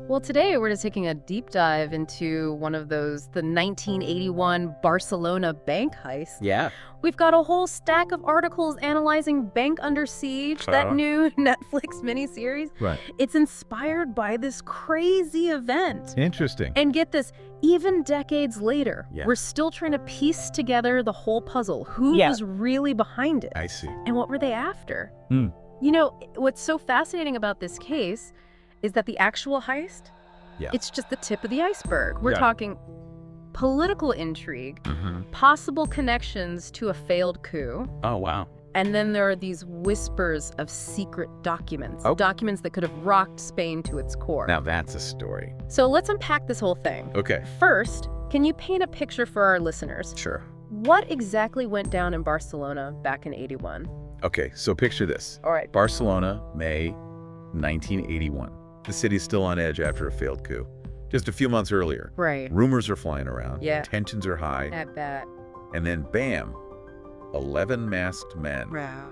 Well, today we're just taking a deep dive into one of those, the 1981 Barcelona bank heist. Yeah. We've got a whole stack of articles analyzing Bank Under Siege, that new Netflix miniseries. Right. It's inspired by this crazy event. Interesting. And get this, even decades later, Yeah. we're still trying to piece together the whole puzzle. Who was really behind it? I see. And what were they after? Hmm. You know, what's so fascinating about this case is that the actual heist, it's just the tip of the iceberg. We're talking political intrigue, possible connections to a failed coup. Oh, wow. And then there are these whispers of secret documents, documents that could have rocked Spain to its core. Now that's a story. So let's unpack this whole thing. Okay. First, can you paint a picture for our listeners? Sure. What exactly went down in Barcelona back in '81? Okay, so picture this. All right. Barcelona, May 1981. The city's still on edge after a failed coup. Just a few months earlier. Right. Rumors are flying around. Yeah. Tensions are high. I bet. And then, bam, 11 masked men. Wow.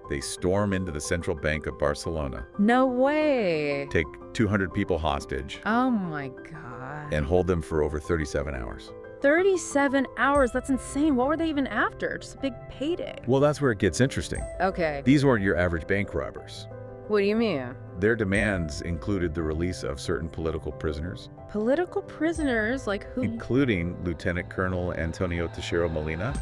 They storm into the central bank of Barcelona, No way. take 200 people hostage, Oh my God. and hold them for over 37 hours. 37 hours, that's insane. What were they even after? Just a big payday. Well, that's where it gets interesting. Okay. These weren't your average bank robbers. What do you mean? Their demands included the release of certain political prisoners, Political prisoners? Like who? including Lieutenant Colonel Antonio Teixeira Molina,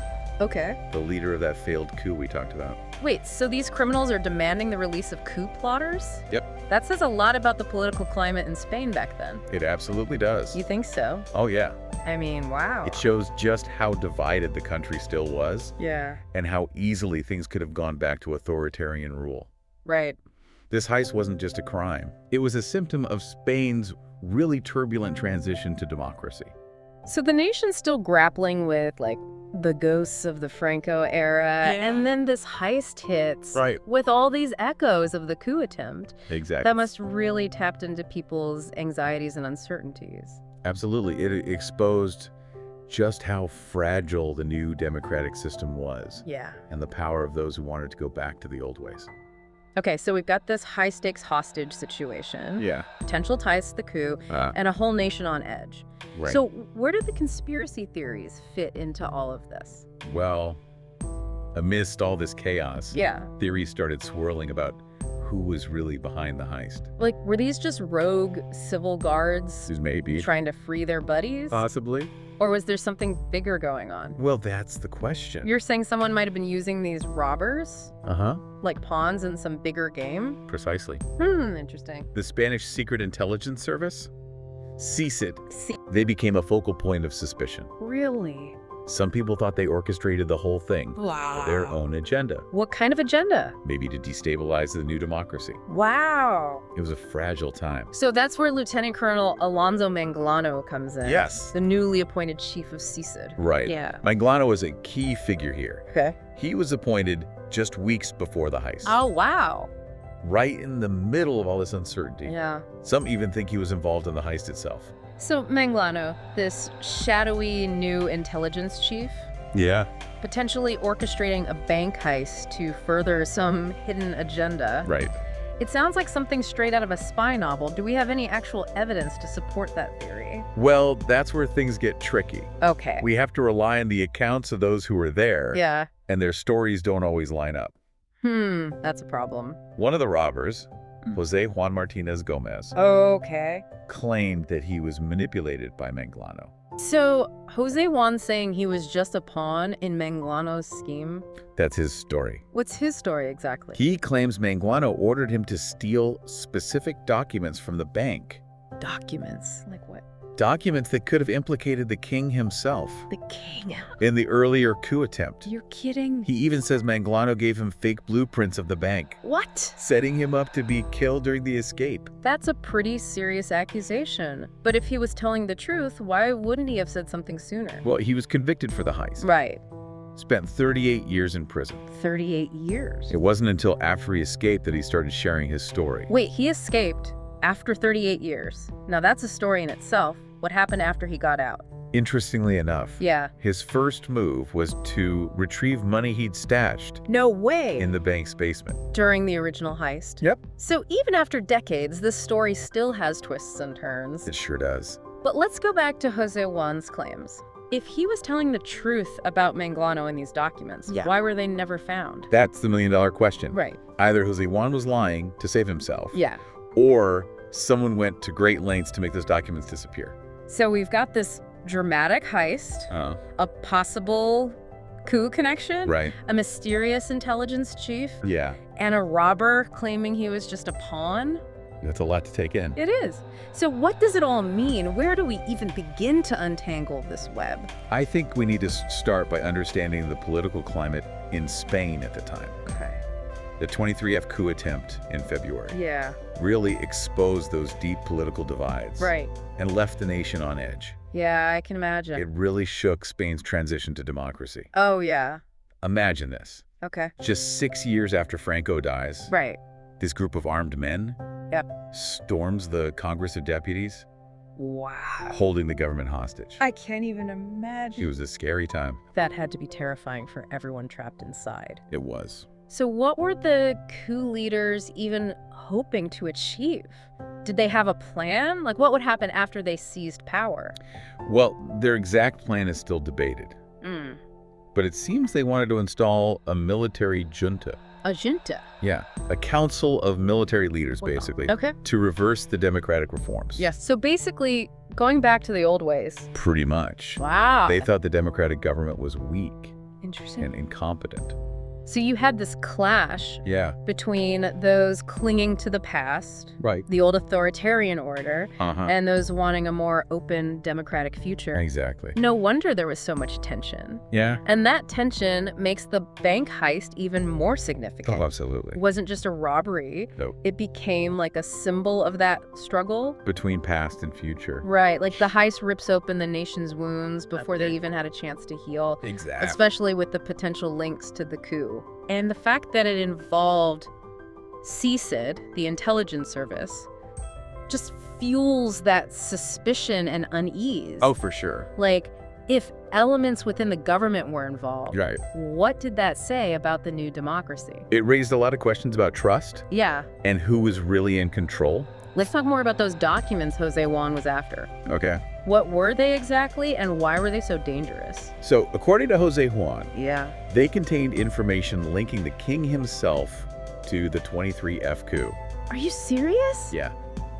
Okay. the leader of that failed coup we talked about. Wait, so these criminals are demanding the release of coup plotters? Yep, That says a lot about the political climate in Spain back then. it absolutely does. You think so? Oh, yeah. I mean, wow. It shows just how divided the country still was Yeah. and how easily things could have gone back to authoritarian rule. Right. This heist wasn't just a crime. It was a symptom of Spain's really turbulent transition to democracy. So the nation's still grappling with, like, the ghosts of the Franco era, and then this heist hits with all these echoes of the coup attempt. Exactly. That must really tapped into people's anxieties and uncertainties. Absolutely. It exposed just how fragile the new democratic system was Yeah. and the power of those who wanted to go back to the old ways. Okay, so we've got this high-stakes hostage situation, Yeah. potential ties to the coup, and a whole nation on edge. Right. So where did the conspiracy theories fit into all of this? Well, amidst all this chaos, Yeah. theories started swirling about who was really behind the heist. Like, were these just rogue civil guards Maybe. trying to free their buddies? Possibly. Or was there something bigger going on? Well, that's the question. You're saying someone might have been using these robbers Uh-huh. like pawns in some bigger game? Precisely. Interesting. The Spanish Secret Intelligence Service, CICID, See, they became a focal point of suspicion. really? Some people thought they orchestrated the whole thing Wow. for their own agenda, What kind of agenda? maybe to destabilize the new democracy. Wow. It was a fragile time. So that's where Lieutenant Colonel Alonso Manglano comes in. Yes. The newly appointed chief of CICID. Right. Yeah. Manglano was a key figure here. Okay. He was appointed just weeks before the heist, Oh, wow. right in the middle of all this uncertainty. Yeah. Some even think he was involved in the heist itself. So Manglano, this shadowy new intelligence chief, Yeah. potentially orchestrating a bank heist to further some hidden agenda. Right. It sounds like something straight out of a spy novel. Do we have any actual evidence to support that theory? Well, that's where things get tricky. Okay. We have to rely on the accounts of those who were there, Yeah. and their stories don't always line up. That's a problem. One of the robbers, Jose Juan Martinez Gomez, Okay. claimed that he was manipulated by Manglano. So, Jose Juan saying he was just a pawn in Manglano's scheme? That's his story. What's his story exactly? He claims Manglano ordered him to steal specific documents from the bank. Documents? Like what? Documents that could have implicated the king himself The king? in the earlier coup attempt. You're kidding? He even says Manglano gave him fake blueprints of the bank, What? setting him up to be killed during the escape. That's a pretty serious accusation. But if he was telling the truth, why wouldn't he have said something sooner? Well, he was convicted for the heist. Right. Spent 38 years in prison. 38 years. It wasn't until after he escaped that he started sharing his story. Wait, he escaped after 38 years. Now that's a story in itself. What happened after he got out? Interestingly enough, Yeah. his first move was to retrieve money he'd stashed No way! in the bank's basement. During the original heist. Yep. So even after decades, this story still has twists and turns. It sure does. But let's go back to Jose Juan's claims. If he was telling the truth about Manglano in these documents, why were they never found? That's the million-dollar question. Right. Either Jose Juan was lying to save himself, Yeah. or someone went to great lengths to make those documents disappear. So we've got this dramatic heist, a possible coup connection, Right. a mysterious intelligence chief, Yeah. and a robber claiming he was just a pawn. That's a lot to take in. It is. So what does it all mean? Where do we even begin to untangle this web? I think we need to start by understanding the political climate in Spain at the time. Okay. The 23F coup attempt in February Yeah. really exposed those deep political divides Right. and left the nation on edge. Yeah, I can imagine. It really shook Spain's transition to democracy. Oh, yeah. Imagine this. Okay. Just 6 years after Franco dies, Right. this group of armed men storms the Congress of Deputies, Wow. holding the government hostage. I can't even imagine. It was a scary time. That had to be terrifying for everyone trapped inside. It was. So what were the coup leaders even hoping to achieve? Did they have a plan? Like, what would happen after they seized power? Well, their exact plan is still debated. But it seems they wanted to install a military junta. A junta? Yeah, a council of military leaders, basically, Okay. to reverse the democratic reforms. Yes. So basically, going back to the old ways. Pretty much. Wow. They thought the democratic government was weak Interesting. and incompetent. So you had this clash Yeah, between those clinging to the past, right. the old authoritarian order, Uh-huh. and those wanting a more open democratic future. Exactly. No wonder there was so much tension. Yeah. And that tension makes the bank heist even more significant. Oh, absolutely. It wasn't just a robbery. No. It became like a symbol of that struggle. Between past and future. Right, like the heist rips open the nation's wounds before they even had a chance to heal, Exactly. especially with the potential links to the coup. And the fact that it involved CICID, the intelligence service, just fuels that suspicion and unease. Oh, for sure. Like, if elements within the government were involved, Right. what did that say about the new democracy? It raised a lot of questions about trust Yeah. and who was really in control. Let's talk more about those documents Jose Juan was after. Okay. What were they exactly, and why were they so dangerous? So, according to Jose Juan, Yeah. they contained information linking the king himself to the 23F coup. Are you serious? Yeah.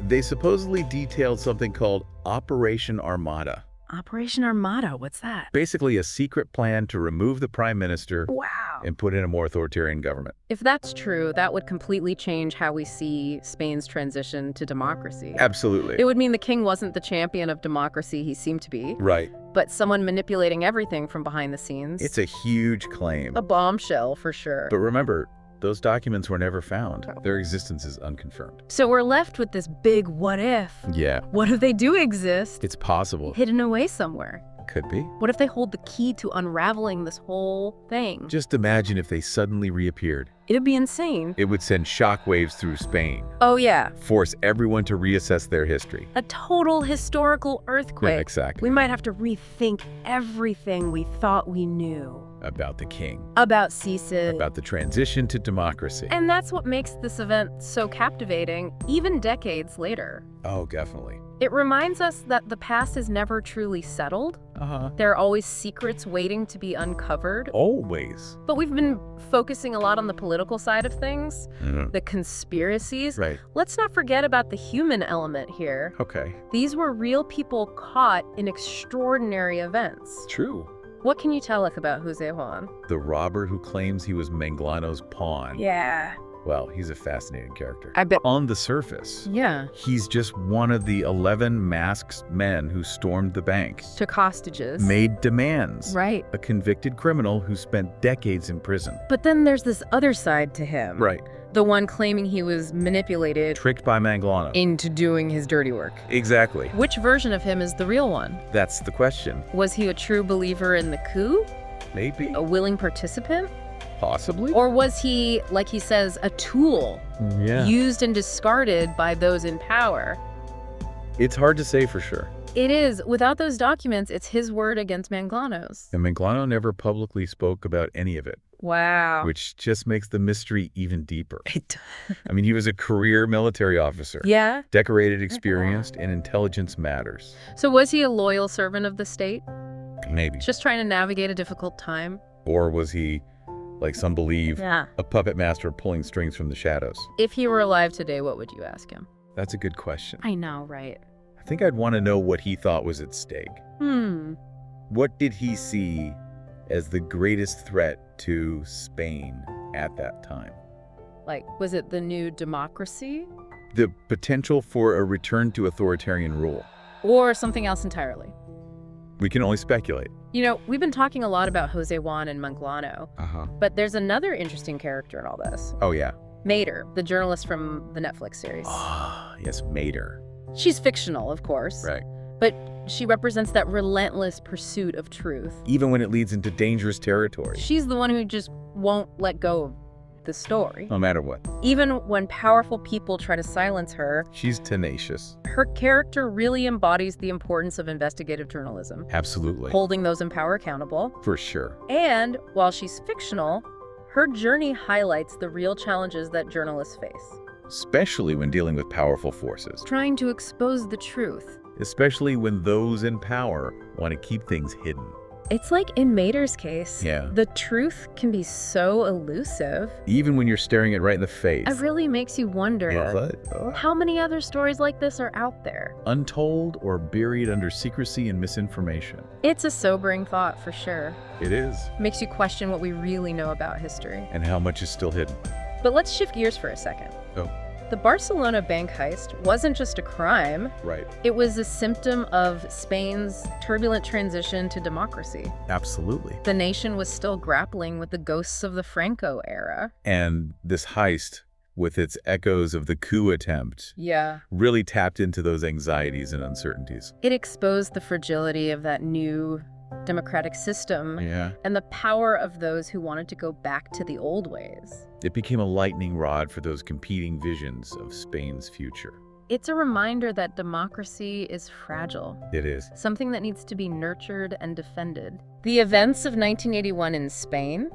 They supposedly detailed something called Operation Armada. Operation Armada, what's that? Basically a secret plan to remove the prime minister Wow. and put in a more authoritarian government. If that's true, that would completely change how we see Spain's transition to democracy. Absolutely. It would mean the king wasn't the champion of democracy he seemed to be, Right. but someone manipulating everything from behind the scenes. It's a huge claim. a bombshell for sure. But remember, those documents were never found. Their existence is unconfirmed. So we're left with this big what if. Yeah. What if they do exist, It's possible. hidden away somewhere? Could be. What if they hold the key to unraveling this whole thing? Just imagine if they suddenly reappeared. It'd be insane. It would send shockwaves through Spain, Oh yeah, force everyone to reassess their history. a total historical earthquake. Yeah, exactly. We might have to rethink everything we thought we knew About the king, about CICID. about the transition to democracy. And that's what makes this event so captivating, even decades later. Oh, definitely. It reminds us that the past is never truly settled. Uh-huh. There are always secrets waiting to be uncovered. Always. But we've been focusing a lot on the political side of things, the conspiracies. Right. Let's not forget about the human element here. Okay. These were real people caught in extraordinary events. True. What can you tell us about Jose Juan? The robber who claims he was Manglano's pawn. Yeah. Well, he's a fascinating character. I bet. On the surface, Yeah. he's just one of the 11 masked men who stormed the bank, Took hostages. made demands. Right. A convicted criminal who spent decades in prison. But then there's this other side to him. Right. The one claiming he was manipulated Tricked by Manglano. into doing his dirty work. Exactly. Which version of him is the real one? That's the question. Was he a true believer in the coup? Maybe. A willing participant? Possibly. Or was he, like he says, a tool Yeah. used and discarded by those in power? It's hard to say for sure. It is. Without those documents, it's his word against Manglano's. And Manglano never publicly spoke about any of it. Wow. Which just makes the mystery even deeper. I mean, he was a career military officer. Yeah. Decorated, experienced, and intelligence matters. So was he a loyal servant of the state? Maybe. Just trying to navigate a difficult time? Or was he, like some believe, Yeah. a puppet master pulling strings from the shadows? If he were alive today, what would you ask him? That's a good question. I know, right? I think I'd want to know what he thought was at stake. What did he see as the greatest threat to Spain at that time? Like, was it the new democracy? The potential for a return to authoritarian rule. Or something else entirely? We can only speculate. You know, we've been talking a lot about Jose Juan and Manglano, but there's another interesting character in all this. Oh, yeah. Mater, the journalist from the Netflix series. Ah, yes, Mater. She's fictional, of course. Right. But she represents that relentless pursuit of truth. Even when it leads into dangerous territory. She's the one who just won't let go of the story. No matter what. Even when powerful people try to silence her, She's tenacious. her character really embodies the importance of investigative journalism. Absolutely. Holding those in power accountable. For sure. And while she's fictional, her journey highlights the real challenges that journalists face. Especially when dealing with powerful forces. Trying to expose the truth. Especially when those in power want to keep things hidden. It's like in Mater's case, Yeah. the truth can be so elusive. Even when you're staring it right in the face. It really makes you wonder, how many other stories like this are out there? Untold or buried under secrecy and misinformation. It's a sobering thought for sure. It is. Makes you question what we really know about history. And how much is still hidden. But let's shift gears for a second. Oh. The Barcelona bank heist wasn't just a crime. Right. It was a symptom of Spain's turbulent transition to democracy. Absolutely. The nation was still grappling with the ghosts of the Franco era. And this heist, with its echoes of the coup attempt, really tapped into those anxieties and uncertainties. It exposed the fragility of that new democratic system and the power of those who wanted to go back to the old ways. It became a lightning rod for those competing visions of Spain's future. It's a reminder that democracy is fragile. It is. Something that needs to be nurtured and defended. The events of 1981 in Spain,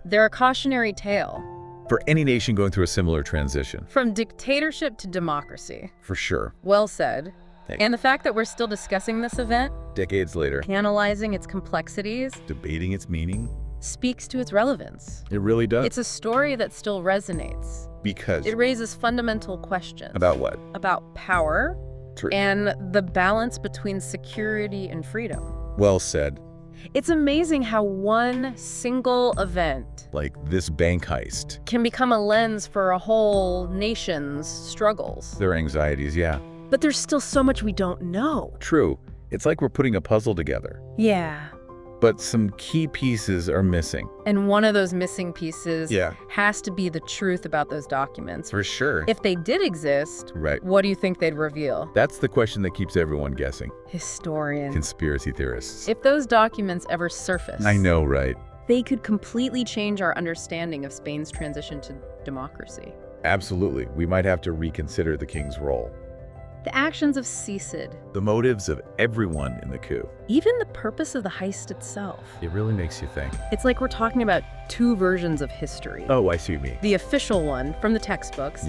they're a cautionary tale. For any nation going through a similar transition. From dictatorship to democracy. For sure. Well said. And the fact that we're still discussing this event, decades later, analyzing its complexities, debating its meaning, speaks to its relevance. It really does. It's a story that still resonates. Because it raises fundamental questions. About what? About power. True. And the balance between security and freedom. Well said. It's amazing how one single event, like this bank heist, can become a lens for a whole nation's struggles. Their anxieties, But there's still so much we don't know. True. It's like we're putting a puzzle together. Yeah. But some key pieces are missing. And one of those missing pieces has to be the truth about those documents. For sure. If they did exist, what do you think they'd reveal? That's the question that keeps everyone guessing. Historians. Conspiracy theorists. If those documents ever surface. I know, right? They could completely change our understanding of Spain's transition to democracy. Absolutely. We might have to reconsider the king's role. The actions of Cecid. The motives of everyone in the coup. Even the purpose of the heist itself. It really makes you think. It's like we're talking about two versions of history. Oh, I see what you mean. The official one from the textbooks.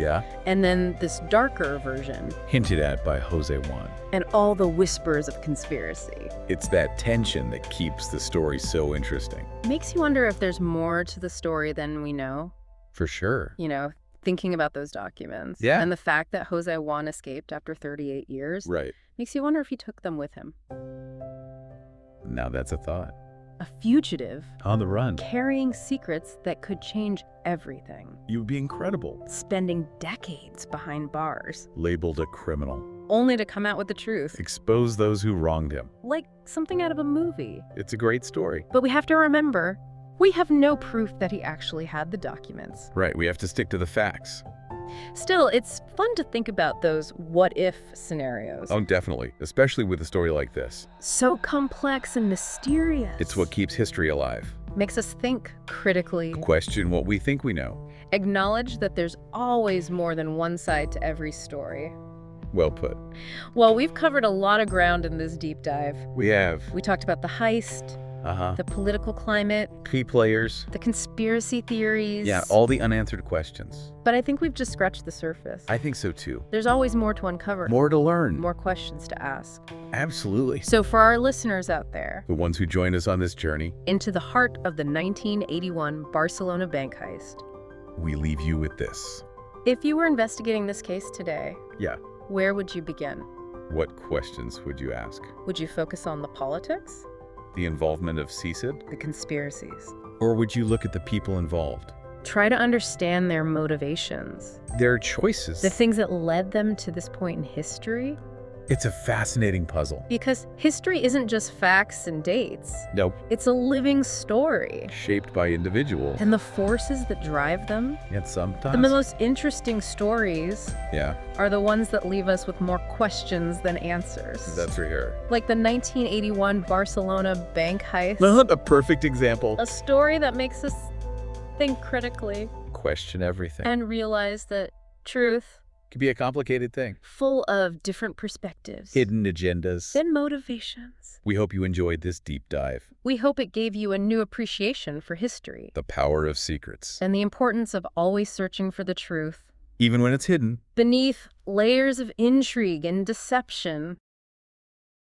And then this darker version. Hinted at by Jose Juan. And all the whispers of conspiracy. It's that tension that keeps the story so interesting. Makes you wonder if there's more to the story than we know. For sure. You know, thinking about those documents. And the fact that Jose Juan escaped after 38 years. Makes you wonder if he took them with him. Now that's a thought. A fugitive. On the run. Carrying secrets that could change everything. You would be incredible. Spending decades behind bars. Labeled a criminal. Only to come out with the truth. Expose those who wronged him. Like something out of a movie. It's a great story. But we have to remember, we have no proof that he actually had the documents. Right, we have to stick to the facts. Still, it's fun to think about those what-if scenarios. Oh, definitely. Especially with a story like this. So complex and mysterious. It's what keeps history alive. Makes us think critically. Question what we think we know. Acknowledge that there's always more than one side to every story. Well put. Well, we've covered a lot of ground in this deep dive. We have. We talked about the heist, the political climate, key players, the conspiracy theories. Yeah, all the unanswered questions. But I think we've just scratched the surface. I think so too. There's always more to uncover. More to learn. More questions to ask. Absolutely. So for our listeners out there, The ones who joined us on this journey, into the heart of the 1981 Barcelona bank heist, we leave you with this. if you were investigating this case today, Yeah. where would you begin? What questions would you ask? Would you focus on the politics? The involvement of CSID? The conspiracies? Or would you look at the people involved? Try to understand their motivations, Their choices. the things that led them to this point in history. It's a fascinating puzzle. Because history isn't just facts and dates. Nope. It's a living story. Shaped by individuals. And the forces that drive them, And sometimes. the most interesting stories Yeah, are the ones that leave us with more questions than answers. that's for sure. Like the 1981 Barcelona bank heist. Not a perfect example. A story that makes us think critically Question everything. and realize that truth, Could be a complicated thing. full of different perspectives, Hidden agendas. and motivations. We hope you enjoyed this deep dive. We hope it gave you a new appreciation for history The power of secrets. and the importance of always searching for the truth Even when it's hidden. beneath layers of intrigue and deception.